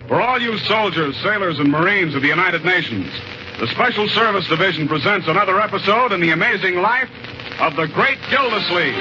For all you soldiers, sailors, and Marines of the United Nations, the Special Service Division presents another episode in the amazing life of the great Gildersleeves.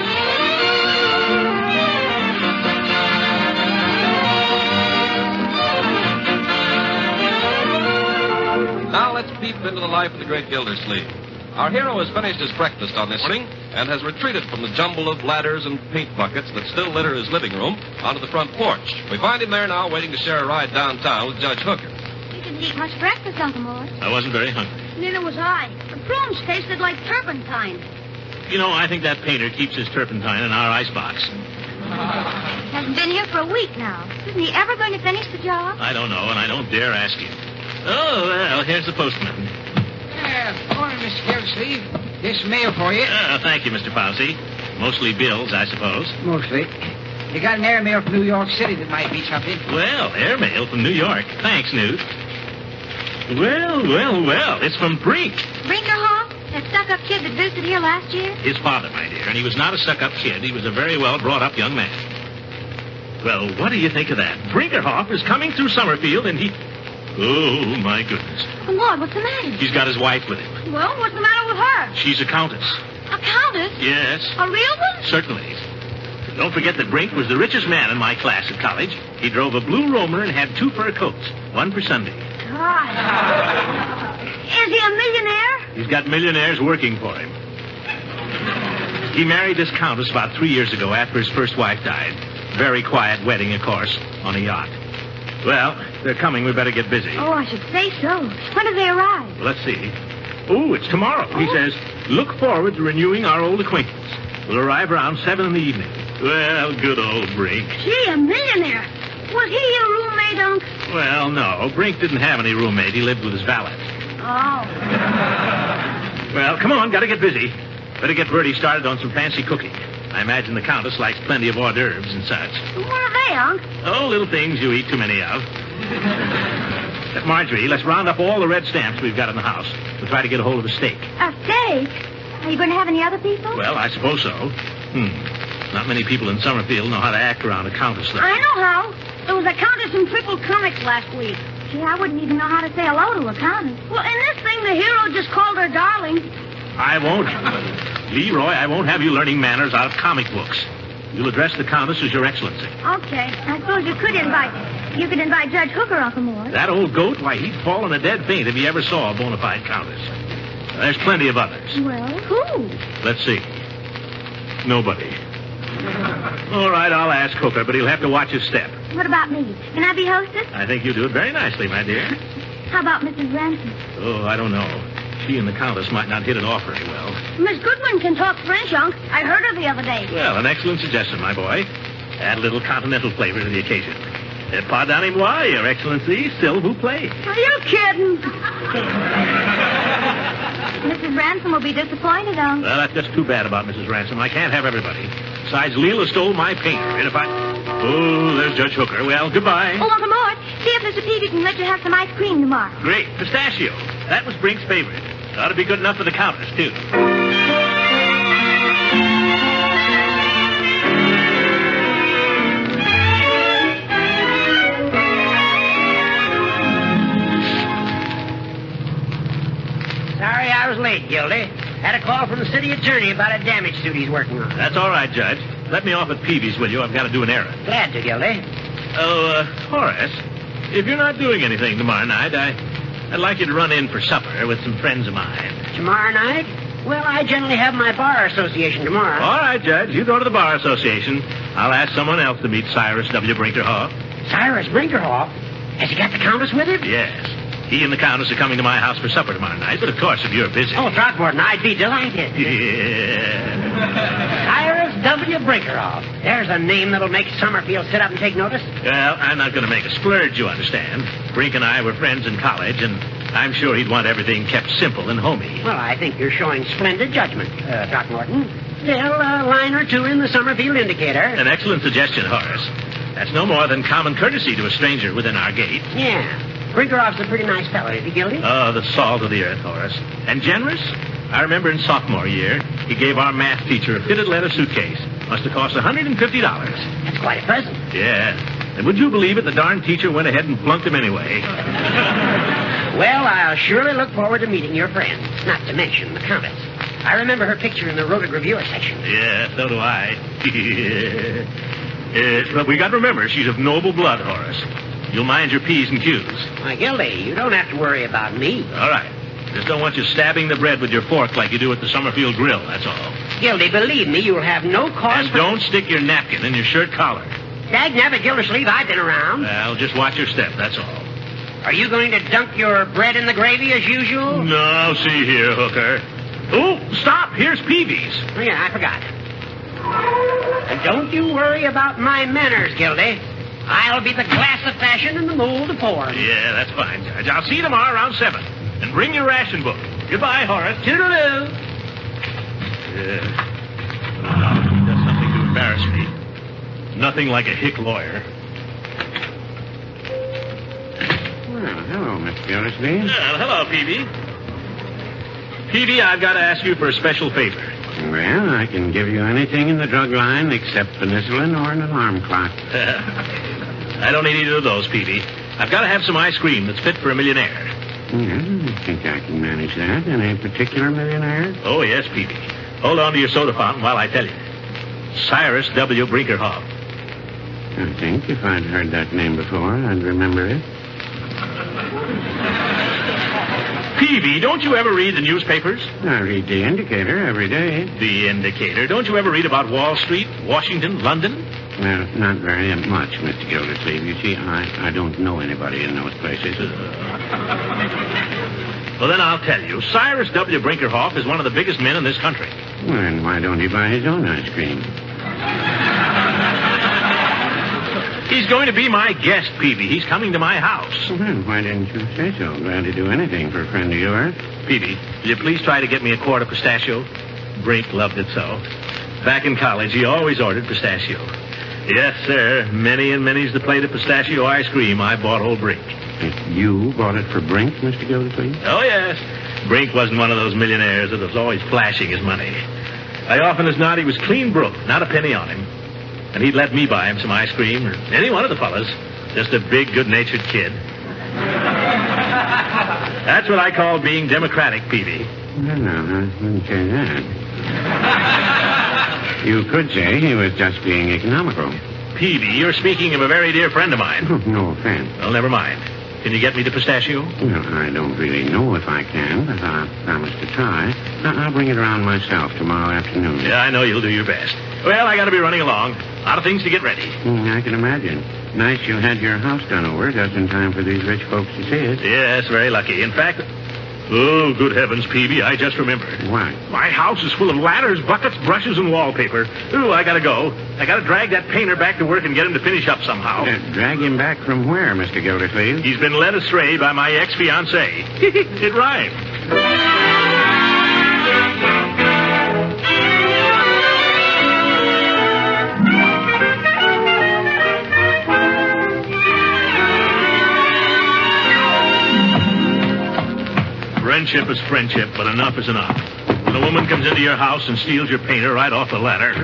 Now let's peep into the life of the great Gildersleeve. Our hero has finished his breakfast on this morning and has retreated from the jumble of ladders and paint buckets that still litter his living room onto the front porch. We find him there now waiting to share a ride downtown with Judge Hooker. You didn't eat much breakfast, Uncle Mort. I wasn't very hungry. Neither was I. The prunes tasted like turpentine. You know, I think that painter keeps his turpentine in our icebox. Hasn't been here for a week now. Isn't he ever going to finish the job? I don't know, and I don't dare ask him. Oh, well, here's the postman. Morning, Mr. Gildersleeve. This mail for you. Thank you, Mr. Fauci. Mostly bills, I suppose. Mostly. You got an airmail from New York City that might be something. Well, airmail from New York. Thanks, Newt. Well. It's from Brink. Brinkerhoff? That stuck-up kid that visited here last year? His father, my dear. And he was not a stuck-up kid. He was a very well-brought-up young man. Well, what do you think of that? Brinkerhoff is coming through Summerfield, and he... Oh, my goodness. Uncle Mort, what's the matter? He's got his wife with him. Well, what's the matter with her? She's a countess. A countess? Yes. A real one? Certainly. Don't forget that Brink was the richest man in my class at college. He drove a blue Romer and had 2 fur coats, one for Sunday. God. Is he a millionaire? He's got millionaires working for him. He married this countess about 3 years ago after his first wife died. Very quiet wedding, of course, on a yacht. Well, they're coming. We better get busy. Oh, I should say so. When do they arrive? Let's see. Oh, it's tomorrow. He says, look forward to renewing our old acquaintance. We'll arrive around 7 in the evening. Well, good old Brink. Gee, a millionaire. Was he your roommate, Unc? Well, no. Brink didn't have any roommate. He lived with his valet. Oh. Well, come on. Got to get busy. Better get Bertie started on some fancy cooking. I imagine the Countess likes plenty of hors d'oeuvres and such. What are they, Unc? Oh, little things you eat too many of. Marjorie, let's round up all the red stamps we've got in the house. We'll try to get a hold of a steak. A steak? Are you going to have any other people? Well, I suppose so. Not many people in Summerfield know how to act around a countess, though. I know how. There was a countess in Triple Comics last week. Gee, I wouldn't even know how to say hello to a countess. Well, in this thing, the hero just called her darling. I won't. Leroy, I won't have you learning manners out of comic books. You'll address the Countess as Your Excellency. Okay. I suppose you could invite Judge Hooker, Uncle Mort. That old goat? Why, he'd fall in a dead faint if he ever saw a bona fide Countess. There's plenty of others. Well, who? Let's see. Nobody. All right, I'll ask Hooker, but he'll have to watch his step. What about me? Can I be hostess? I think you do it very nicely, my dear. How about Mrs. Ransom? Oh, I don't know. She and the Countess might not hit it off very well. Miss Goodwin can talk French, Unc. I heard her the other day. Well, an excellent suggestion, my boy. Add a little continental flavor to the occasion. Pardonnez-moi, Your Excellency, s'il vous plaît. Are you kidding? Mrs. Ransom will be disappointed, Unc. Well, that's just too bad about Mrs. Ransom. I can't have everybody. Besides, Leela stole my painter, and if I... Oh, there's Judge Hooker. Well, goodbye. Oh, Uncle Mort, see if Mr. Peavy can let you have some ice cream tomorrow. Great. Pistachio. That was Brink's favorite. Ought to be good enough for the Countess, too. Sorry I was late, Gildy. Had a call from the city attorney about a damage suit he's working on. That's all right, Judge. Let me off at Peavy's, will you? I've got to do an errand. Glad to, Gildy. Oh, Horace, if you're not doing anything tomorrow night, I'd like you to run in for supper with some friends of mine. Tomorrow night? Well, I generally have my bar association tomorrow. All right, Judge. You go to the bar association. I'll ask someone else to meet Cyrus W. Brinkerhoff. Cyrus Brinkerhoff? Has he got the Countess with him? Yes. He and the Countess are coming to my house for supper tomorrow night, but of course, if you're busy... Oh, Throckmorton, I'd be delighted. Yeah. Cyrus W. Brinkerhoff. There's a name that'll make Summerfield sit up and take notice. Well, I'm not going to make a splurge, you understand. Brink and I were friends in college, and I'm sure he'd want everything kept simple and homey. Well, I think you're showing splendid judgment, Throckmorton. Still, a line or two in the Summerfield Indicator. An excellent suggestion, Horace. That's no more than common courtesy to a stranger within our gate. Yeah. Brinkerhoff's a pretty nice fellow, is he, Gildy? Oh, the salt of the earth, Horace. And generous? I remember in sophomore year, he gave our math teacher a fitted leather suitcase. Must have cost $150. That's quite a present. Yeah. And would you believe it, the darn teacher went ahead and flunked him anyway. Well, I'll surely look forward to meeting your friend, not to mention the Countess. I remember her picture in the Rhoda Reviewer section. Yeah, so do I. But we got to remember, she's of noble blood, Horace. You'll mind your P's and Q's. Why, Gildy, you don't have to worry about me. All right. Just don't want you stabbing the bread with your fork like you do at the Summerfield Grill, that's all. Gildy, believe me, you'll have no cause And don't stick your napkin in your shirt collar. Dagnabbit, Gildersleeves, I've been around. Well, just watch your step, that's all. Are you going to dunk your bread in the gravy as usual? No, see here, hooker. Oh, stop. Here's Peavy's. Oh, yeah, I forgot. And don't you worry about my manners, Gildy. I'll be the glass of fashion and the mold of form. Yeah, that's fine, Judge. I'll see you tomorrow around 7. And bring your ration book. Goodbye, Horace. Toodaloo. He does something to embarrass me. Nothing like a hick lawyer. Well, hello, Mr. Gildersleeves. Hello, Peavy. Peavy, I've got to ask you for a special favor. Well, I can give you anything in the drug line except penicillin or an alarm clock. I don't need either of those, Peavy. I've got to have some ice cream that's fit for a millionaire. Yeah, I think I can manage that. Any particular millionaire? Oh, yes, Peavy. Hold on to your soda fountain while I tell you. Cyrus W. Brinkerhoff. I think if I'd heard that name before, I'd remember it. Peavy, don't you ever read the newspapers? I read the Indicator every day. The Indicator. Don't you ever read about Wall Street, Washington, London? Well, not very much, Mr. Gildersleeve. You see, I don't know anybody in those places. Well, then I'll tell you. Cyrus W. Brinkerhoff is one of the biggest men in this country. Well, then why don't he buy his own ice cream? He's going to be my guest, Peavy. He's coming to my house. Well, then why didn't you say so? Glad to do anything for a friend of yours. Peavy, will you please try to get me a quart of pistachio? Brink loved it so. Back in college, he always ordered pistachio. Yes, sir. Many and many's the plate of pistachio ice cream I bought old Brink. You bought it for Brink, Mr. Gildersleeve? Oh, yes. Brink wasn't one of those millionaires that was always flashing his money. I often as not he was clean broke, not a penny on him. And he'd let me buy him some ice cream, or any one of the fellas. Just a big, good-natured kid. That's what I call being democratic, Peavy. Well, no, I wouldn't say that. You could say he was just being economical. Peavy, you're speaking of a very dear friend of mine. Oh, no offense. Well, never mind. Can you get me the pistachio? Well, I don't really know if I can, but I promise to try. I'll bring it around myself tomorrow afternoon. Yeah, I know you'll do your best. Well, I got to be running along. A lot of things to get ready. I can imagine. Nice you had your house done over just in time for these rich folks to see it. Yes, very lucky. In fact, oh, good heavens, Peavy, I just remembered. What? My house is full of ladders, buckets, brushes, and wallpaper. Ooh, I got to go. I got to drag that painter back to work and get him to finish up somehow. Drag him back from where, Mr. Gildersleeve? He's been led astray by my ex-fiancée. It rhymed. Friendship is friendship, but enough is enough. When a woman comes into your house and steals your painter right off the ladder.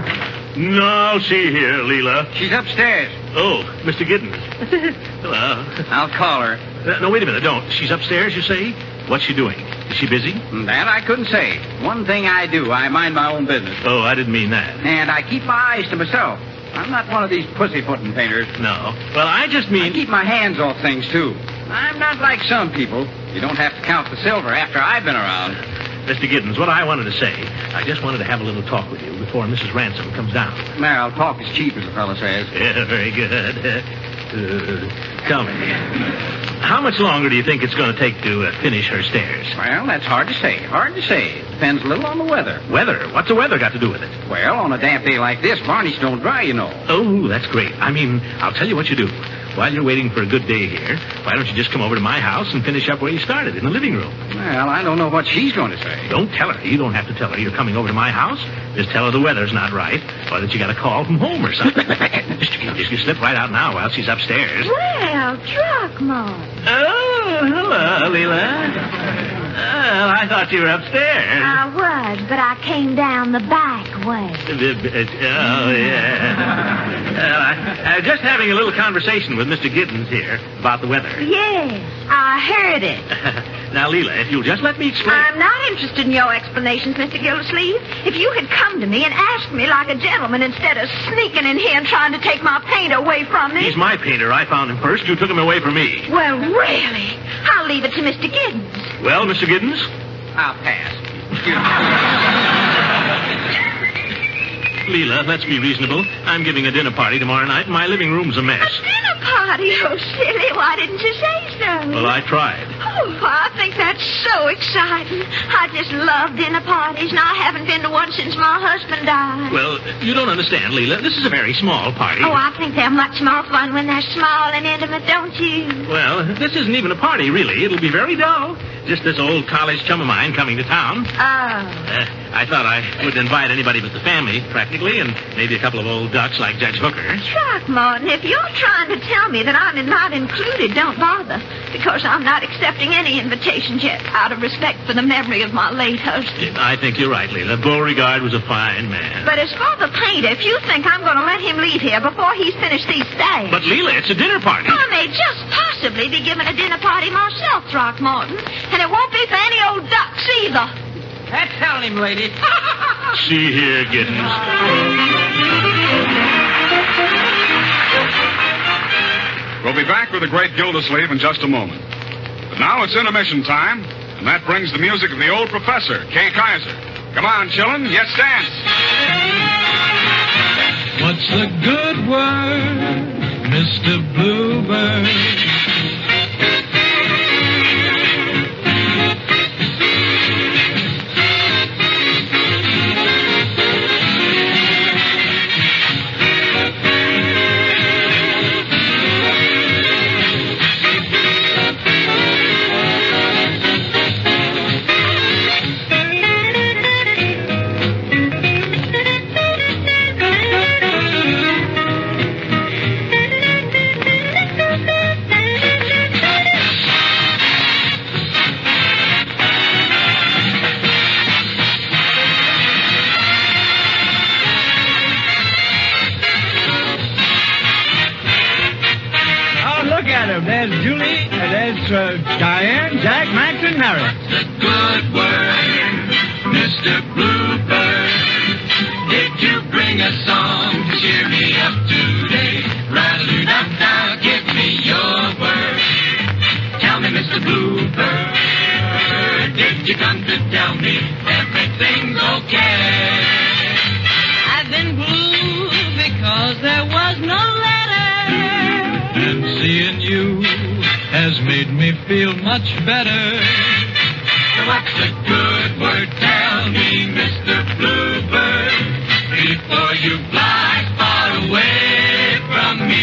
No, see here, Leela. She's upstairs. Oh, Mr. Giddens. Hello. I'll call her. No, wait a minute. Don't. She's upstairs, you say? What's she doing? Is she busy? That I couldn't say. One thing I do, I mind my own business. Oh, I didn't mean that. And I keep my eyes to myself. I'm not one of these pussyfooting painters. No. Well, I just mean... I keep my hands off things, too. I'm not like some people. You don't have to count the silver after I've been around. Mr. Giddens, what I wanted to say, I just wanted to have a little talk with you before Mrs. Ransom comes down. Well, talk is cheap, as the fellow says. Yeah, very good. Tell me, how much longer do you think it's going to take to finish her stairs? Well, that's hard to say. Hard to say. Depends a little on the weather. Weather? What's the weather got to do with it? Well, on a damp day like this, varnish don't dry, you know. Oh, that's great. I mean, I'll tell you what you do. While you're waiting for a good day here, why don't you just come over to my house and finish up where you started, in the living room? Well, I don't know what she's going to say. Don't tell her. You don't have to tell her you're coming over to my house. Just tell her the weather's not right, or that you got a call from home or something. Just you slip right out now while she's upstairs. Well, Throckmorton. Oh, hello, Leela. I thought you were upstairs. I was, but I came down the back way. Oh, yeah. Just having a little conversation with Mr. Giddens here about the weather. Yes, I heard it. Now, Leela, if you'll just let me explain. I'm not interested in your explanations, Mr. Gildersleeves. If you had come to me and asked me like a gentleman instead of sneaking in here and trying to take my paint away from me. He's my painter. I found him first. You took him away from me. Well, really? I'll leave it to Mr. Giddens. Well, Mr. Giddens? I'll pass. Leela, let's be reasonable. I'm giving a dinner party tomorrow night, and my living room's a mess. A dinner party? Oh, silly. Why didn't you say so? Well, I tried. Oh, I think that's so exciting. I just love dinner parties, and I haven't been to one since my husband died. Well, you don't understand, Leela. This is a very small party. Oh, I think they're much more fun when they're small and intimate, don't you? Well, this isn't even a party, really. It'll be very dull. Just this old college chum of mine coming to town. Oh. I thought I wouldn't invite anybody but the family, practically, and maybe a couple of old ducks like Judge Hooker. Throckmorton, if you're trying to tell me that I'm not included, don't bother. Because I'm not accepting any invitations yet, out of respect for the memory of my late husband. I think you're right, Leela. Beauregard was a fine man. But as for the painter, if you think I'm going to let him leave here before he's finished these stacks... But, Leela, it's a dinner party. I may just possibly be giving a dinner party myself, Throckmorton. And it won't be for any old ducks either. That's telling him, lady. See here, Giddens. We'll be back with the great Gildersleeve in just a moment. But now it's intermission time, and that brings the music of the old professor, Kay Kaiser. Come on, chillin', let's dance. What's the good word, Mr. Bluebird? There's Julie, there's Diane, Jack, Max, and Harry. What's the good word, Mr. Bluebird? Did you bring a song to cheer me up today? Rattle-a-dum-dum, give me your word. Tell me, Mr. Bluebird, did you come to tell me everything's okay? I've been blue because there was no letter. And seeing you has made me feel much better. So what's the good word? Tell me, Mr. Bluebird, before you fly far away from me.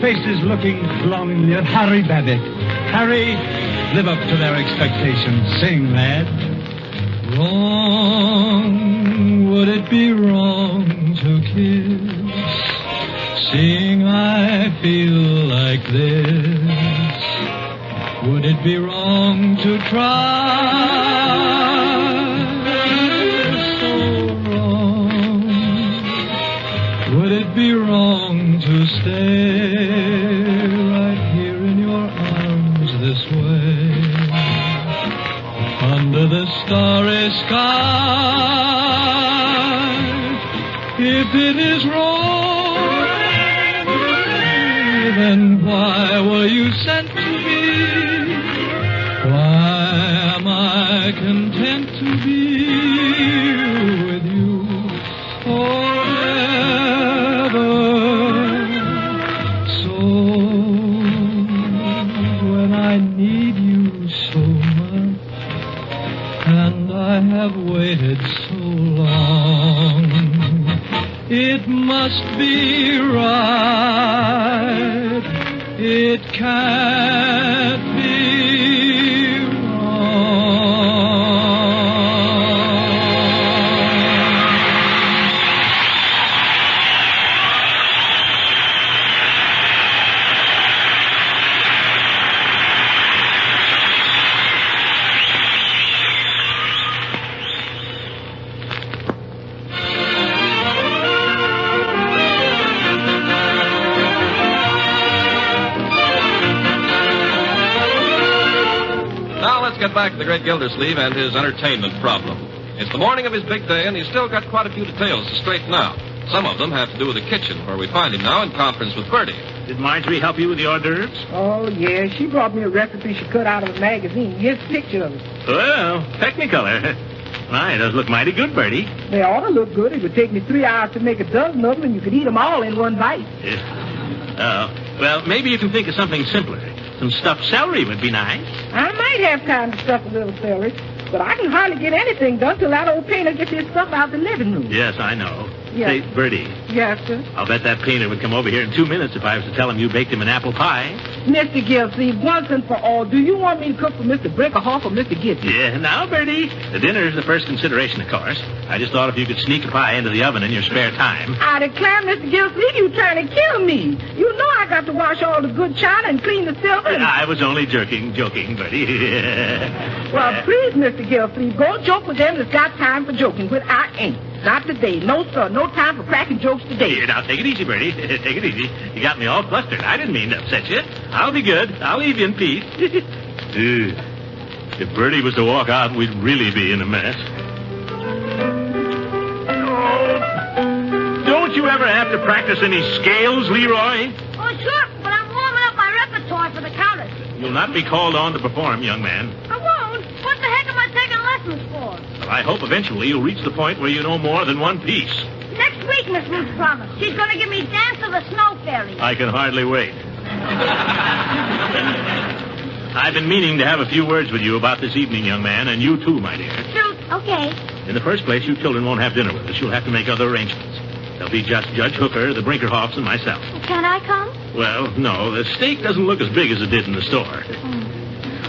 Faces looking longingly at Harry Babbitt. Harry, live up to their expectations. Sing, lad. Wrong, would it be wrong to kiss? Seeing I feel like this, would it be wrong to try? So wrong. Would it be wrong to stay right here in your If it is wrong, then why were you sent to me? Why am I content to be with you forever? So when I need you so much, and I have waited so long, it must be right. It can't be Get back to the great Gildersleeve and his entertainment problem. It's the morning of his big day, and he's still got quite a few details to straighten out. Some of them have to do with the kitchen, where we find him now in conference with Bertie. Did Marjorie help you with the hors d'oeuvres? Oh, yeah. She brought me a recipe she cut out of a magazine. Here's a picture of it. Well, Technicolor. My, it does look mighty good, Bertie. They ought to look good. It would take me 3 hours to make a dozen of them, and you could eat them all in one bite. Well, maybe you can think of something simpler. Some stuffed celery would be nice. I might have time to stuff a little celery, but I can hardly get anything done till that old painter gets his stuff out the living room. Yes, I know. Yes. Say, Bertie, Yes, sir. I'll bet that painter would come over here in 2 minutes if I was to tell him you baked him an apple pie. Mr. Gildersleeves, once and for all, do you want me to cook for Mr. Brinkerhoff or Mr. Gibson? Yeah, now, Bertie, the dinner is the first consideration, of course. I just thought if you could sneak a pie into the oven in your spare time. I declare, Mr. Gildersleeves, you're trying to kill me. You know I got to wash all the good china and clean the silver. I was only joking, Bertie. Well, please, Mr. Gildersleeves, go joke with them that's got time for joking, but I ain't. Not today. No, sir. No time for cracking jokes today. Here, now, take it easy, Bertie. Take it easy. You got me all flustered. I didn't mean to upset you. I'll be good. I'll leave you in peace. If Bertie was to walk out, we'd really be in a mess. Oh, don't you ever have to practice any scales, Leroy? Oh, sure, but I'm warming up my repertoire for the countess. You'll not be called on to perform, young man. I won't. What the heck am I taking lessons for? But I hope eventually you'll reach the point where you know more than one piece. Next week, Miss Ruth promised. She's going to give me Dance of the Snow Fairy. I can hardly wait. I've been meaning to have a few words with you about this evening, young man, and you too, my dear. Shoot. Okay. In the first place, you children won't have dinner with us. You'll have to make other arrangements. There'll be just Judge Hooker, the Brinkerhoffs, and myself. Can I come? Well, no. The steak doesn't look as big as it did in the store.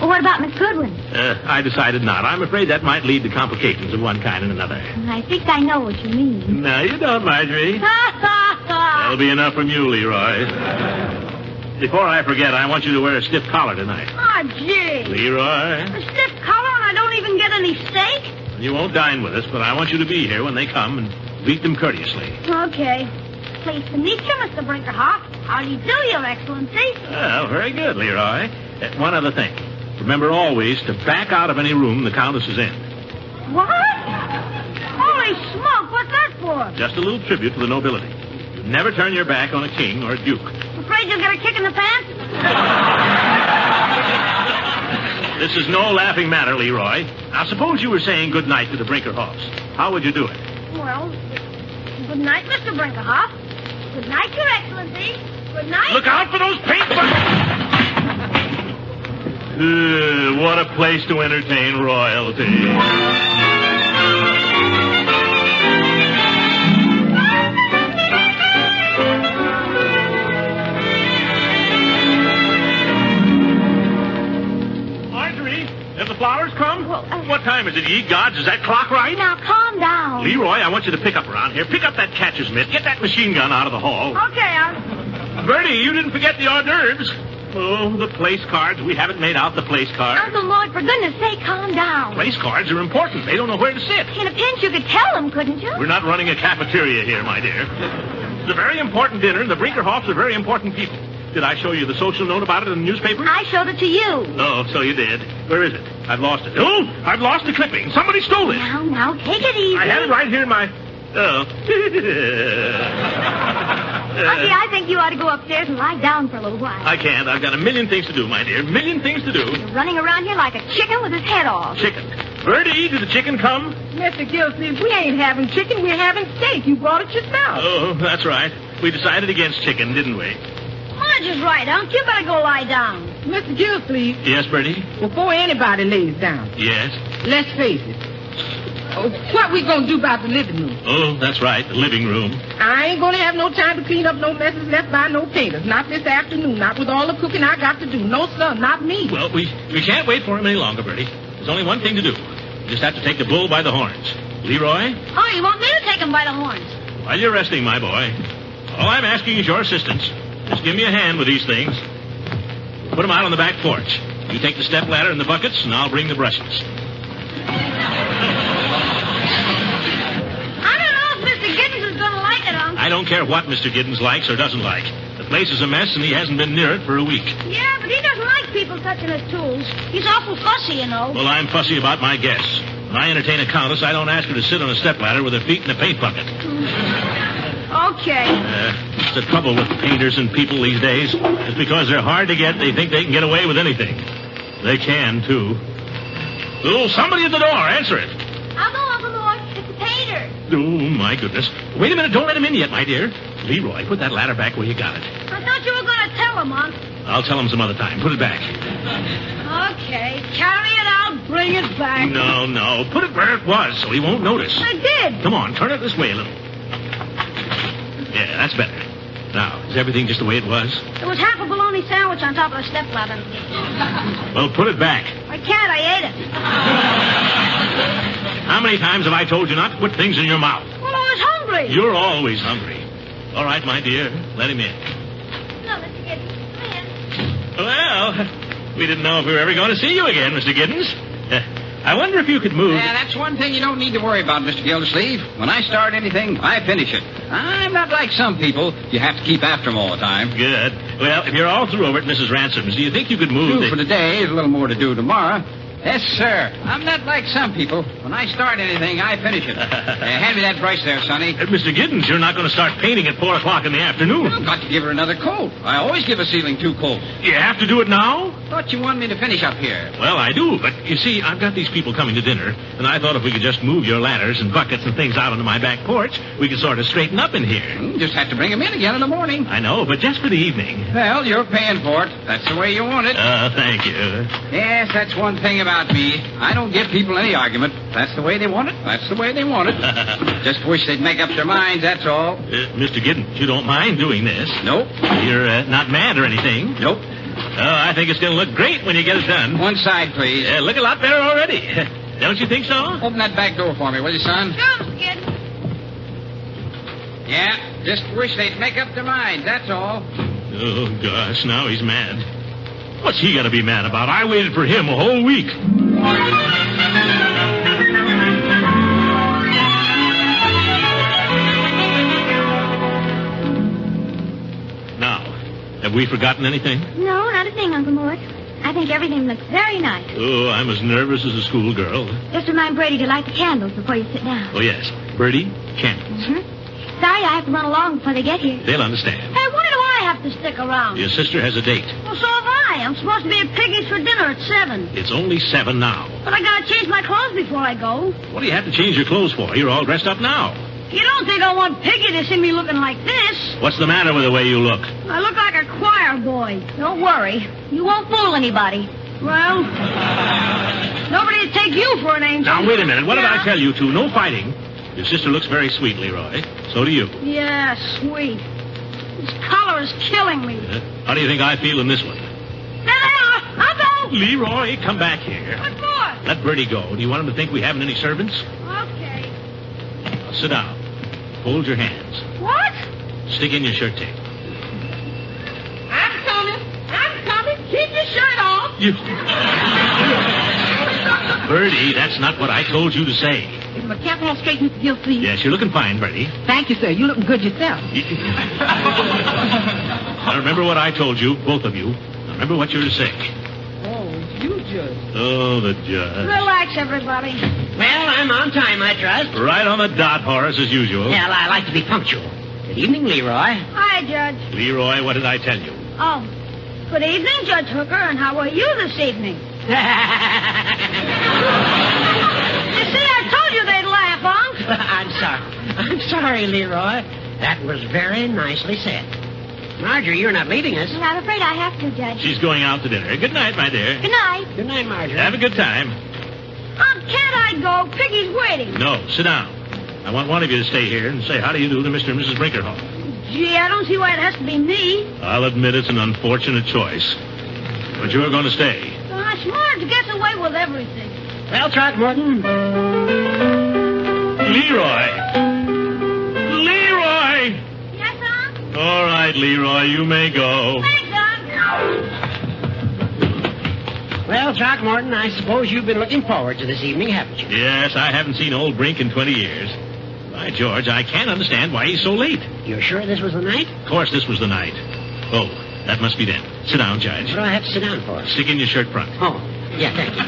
Well, what about Miss Goodwin? I decided not. I'm afraid that might lead to complications of one kind and another. I think I know what you mean. No, you don't, Marjorie. That'll be enough from you, Leroy. Before I forget, I want you to wear a stiff collar tonight. Oh, gee. Leroy? A stiff collar and I don't even get any steak? You won't dine with us, but I want you to be here when they come and greet them courteously. Okay. Pleased to meet you, Mr. Brinkerhoff. How do you do, Your Excellency? Well, very good, Leroy. One other thing. Remember always to back out of any room the Countess is in. What? Holy smoke, what's that for? Just a little tribute to the nobility. Never turn your back on a king or a duke. Afraid you'll get a kick in the pants? This is no laughing matter, Leroy. Now, suppose you were saying good night to the Brinkerhoffs. How would you do it? Well, good night, Mr. Brinkerhoff. Good night, Your Excellency. Good night. Look out for those paint buckets! What a place to entertain royalty. Marjorie, have the flowers come? Well, What time is it, ye gods? Is that clock right? Now, calm down. Leroy, I want you to pick up around here. Pick up that catcher's mitt. Get that machine gun out of the hall. Okay, Bertie, you didn't forget the hors d'oeuvres. Oh, the place cards. We haven't made out the place cards. Uncle Lloyd, for goodness sake, calm down. Place cards are important. They don't know where to sit. In a pinch, you could tell them, couldn't you? We're not running a cafeteria here, my dear. It's a very important dinner, and the Brinkerhoffs are very important people. Did I show you the social note about it in the newspaper? I showed it to you. Oh, so you did. Where is it? I've lost it. Oh, I've lost the clipping. Somebody stole it. Now, take it easy. I had it right here in my... Oh. Unky, I think you ought to go upstairs and lie down for a little while. I can't. I've got a million things to do, my dear. Million things to do. You're running around here like a chicken with his head off. Chicken. Bertie, did the chicken come? Mr. Gildersleeves, we ain't having chicken. We're having steak. You brought it yourself. Oh, that's right. We decided against chicken, didn't we? Marge is right, Unc. You better go lie down. Mr. Gildersleeves, Yes, Bertie? before anybody lays down, Yes. let's face it. Oh, what we gonna do about the living room? Oh, that's right. The living room. I ain't gonna have no time to clean up no messes left by no painters. Not this afternoon. Not with all the cooking I got to do. No, sir, not me. Well, we can't wait for him any longer, Bertie. There's only one thing to do. We just have to take the bull by the horns. Leroy, Oh, you want me to take him by the horns? while you're resting, my boy, all I'm asking is your assistance. Just give me a hand with these things. Put them out on the back porch. You take the step ladder and the buckets, and I'll bring the brushes. I don't know if Mr. Giddens is going to like it, Unc. I don't care what Mr. Giddens likes or doesn't like. The place is a mess, and he hasn't been near it for a week. Yeah, but he doesn't like people touching his tools. He's awful fussy, you know. Well, I'm fussy about my guests. When I entertain a countess, I don't ask her to sit on a step ladder with her feet in a paint bucket. Okay. It's the trouble with painters and people these days. Just because they're hard to get, they think they can get away with anything. They can, too. Oh, somebody at the door. Answer it. I'll go, Uncle Mort. It's the painter. Oh, my goodness. Wait a minute. Don't let him in yet, my dear. Leroy, put that ladder back where you got it. I thought you were going to tell him, Unc. I'll tell him some other time. Put it back. Okay. Carry it out. Bring it back. No. Put it where it was so he won't notice. I did. Come on. Turn it this way a little. Yeah, that's better. Now, is everything just the way it was? There was half a bologna sandwich on top of the stepladder. Well, put it back. I can't. I ate it. How many times have I told you not to put things in your mouth? Well, I was hungry. You're always hungry. All right, my dear. Let him in. No, Mr. Giddens. Come in. Well, we didn't know if we were ever going to see you again, Mr. Giddens. I wonder if you could move. Yeah, that's one thing you don't need to worry about, Mr. Gildersleeve. When I start anything, I finish it. I'm not like some people. You have to keep after them all the time. Good. Well, if you're all through over at Mrs. Ransom's, do you think you could move? Two for today. There's a little more to do tomorrow. Yes, sir. I'm not like some people. When I start anything, I finish it. Hand me that brush there, Sonny. Mr. Giddens, you're not going to start painting at 4 o'clock in the afternoon. I've got to give her another coat. I always give a ceiling 2 coats. You have to do it now? Thought you wanted me to finish up here. Well, I do, but you see, I've got these people coming to dinner, and I thought if we could just move your ladders and buckets and things out onto my back porch, we could sort of straighten up in here. Just have to bring them in again in the morning. I know, but just for the evening. Well, you're paying for it. That's the way you want it. Thank you. Yes, that's one thing about me. I don't give people any argument. That's the way they want it. That's the way they want it. Just wish they'd make up their minds, that's all. Mr. Giddens, you don't mind doing this? Nope. You're not mad or anything? Nope. I think it's going to look great when you get it done. One side, please. Look a lot better already. Don't you think so? Open that back door for me, will you, son? Sure, Mr. Giddens. Yeah, just wish they'd make up their minds, that's all. Oh, gosh, now he's mad. What's he got to be mad about? I waited for him a whole week. Now, have we forgotten anything? No, not a thing, Uncle Mort. I think everything looks very nice. Oh, I'm as nervous as a schoolgirl. Just remind Brady to light the candles before you sit down. Oh, yes. Bertie, candles. Mm-hmm. Sorry, I have to run along before they get here. They'll understand. Hey, why do I have to stick around? Your sister has a date. Well, so have I. I'm supposed to be at Piggy's for dinner at 7. It's only 7 now. But I gotta change my clothes before I go. What do you have to change your clothes for? You're all dressed up now. You don't think I want Piggy to see me looking like this? What's the matter with the way you look? I look like a choir boy. Don't worry. You won't fool anybody. Well, nobody'd take you for an angel. Now, wait a minute. What did I tell you to? No fighting. Your sister looks very sweet, Leroy. So do you. Yeah, sweet. This collar is killing me. How do you think I feel in this one? I'll go. Leroy, come back here. What for? Let Bertie go. Do you want him to think we haven't any servants? Okay. Now, sit down. Hold your hands. What? Stick in your shirt tape. I'm coming. Keep your shirt off. Bertie, that's not what I told you to say. Is my cap all straight, Mr. Gildersleeves? Yes, you're looking fine, Bertie. Thank you, sir. You looking good yourself. Now, remember what I told you, both of you. Now, remember what you're to say. Oh, you judge. Oh, the judge. Relax, everybody. Well, I'm on time, I trust. Right on the dot, Horace, as usual. Well, I like to be punctual. Good evening, Leroy. Hi, Judge. Leroy, what did I tell you? Oh, good evening, Judge Hooker, and how are you this evening? You see, I told you they'd laugh, Unc. I'm sorry, Leroy. That was very nicely said. Marjorie, you're not leaving us. I'm afraid I have to, Judge. She's going out to dinner. Good night, my dear. Good night. Good night, Marjorie. Have a good time. Unc, can't I go? Piggy's waiting. No, sit down. I want one of you to stay here and say how do you do to Mr. and Mrs. Brinkerhoff. Gee, I don't see why it has to be me. I'll admit it's an unfortunate choice. But you're going to stay. Marge gets away with everything. Well, Throckmorton. Leroy! Leroy! Yes, Unc? All right, Leroy, you may go. Thanks, Unc. Well, Throckmorton, I suppose you've been looking forward to this evening, haven't you? Yes, I haven't seen old Brink in 20 years. By George, I can't understand why he's so late. You're sure this was the night? Of course this was the night. Oh, that must be them. Sit down, Judge. What do I have to sit down for? Stick in your shirt front. Oh, yeah, thank you.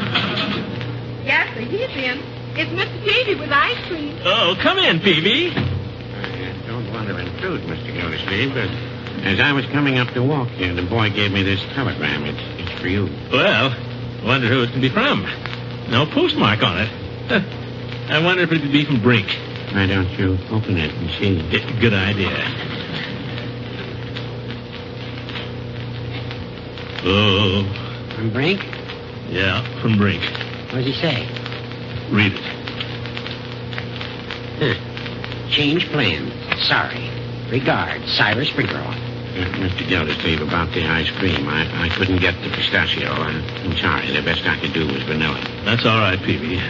Yes, sir, he's in. It's Mr. Peavy with ice cream. Oh, come in, Peavy. I don't want to intrude, Mr. Gildersleeves, but as I was coming up to walk here, the boy gave me this telegram. It's for you. Well, wonder who it can be from. No postmark on it. I wonder if it could be from Brink. Why don't you open it and see? Good idea. Oh. From Brink? Yeah, from Brink. What does he say? Read it. Huh. Change plans. Sorry. Regards, Cyrus Brinkerhoff. Mr. Gildersleeve, about the ice cream. I couldn't get the pistachio. I'm sorry. The best I could do was vanilla. That's all right, Peavy.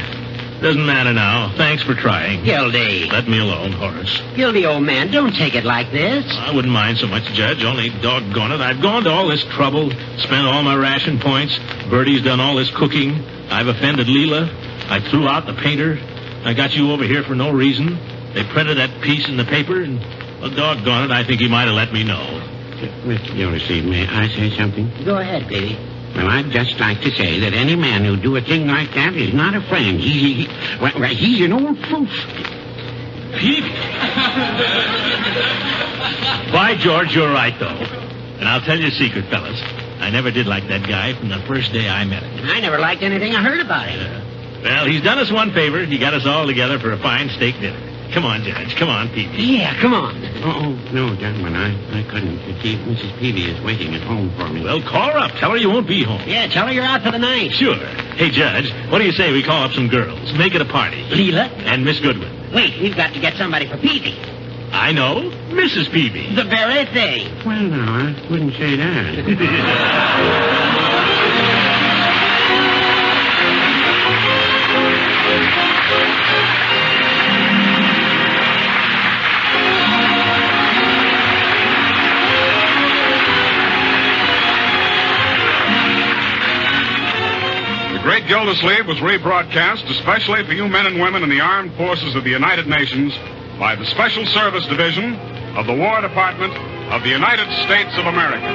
Doesn't matter now. Thanks for trying. Gildy. Let me alone, Horace. Gildy, old man, don't take it like this. I wouldn't mind so much, Judge, only doggone it. I've gone to all this trouble, spent all my ration points. Bertie's done all this cooking. I've offended Leela. I threw out the painter. I got you over here for no reason. They printed that piece in the paper, and, well, doggone it, I think he might have let me know. Mr. Gildersleeve, may I say something? Go ahead, baby. Well, I'd just like to say that any man who'd do a thing like that is not a friend. He's an old fool. Peavy. By George, you're right, though. And I'll tell you a secret, fellas. I never did like that guy from the first day I met him. I never liked anything I heard about him. Well, he's done us one favor. He got us all together for a fine steak dinner. Come on, Judge. Come on, Peavy. Yeah, come on. Oh, no, gentlemen, I couldn't. Mrs. Peavy is waiting at home for me. Well, call her up. Tell her you won't be home. Yeah, tell her you're out for the night. Sure. Hey, Judge, what do you say we call up some girls? Make it a party. Leela? And Miss Goodwin. Wait, we've got to get somebody for Peavy. I know. Mrs. Peavy. The very thing. Well, no, I wouldn't say that. The Great Gildersleeve was rebroadcast especially for you men and women in the armed forces of the United Nations by the Special Service Division of the War Department of the United States of America.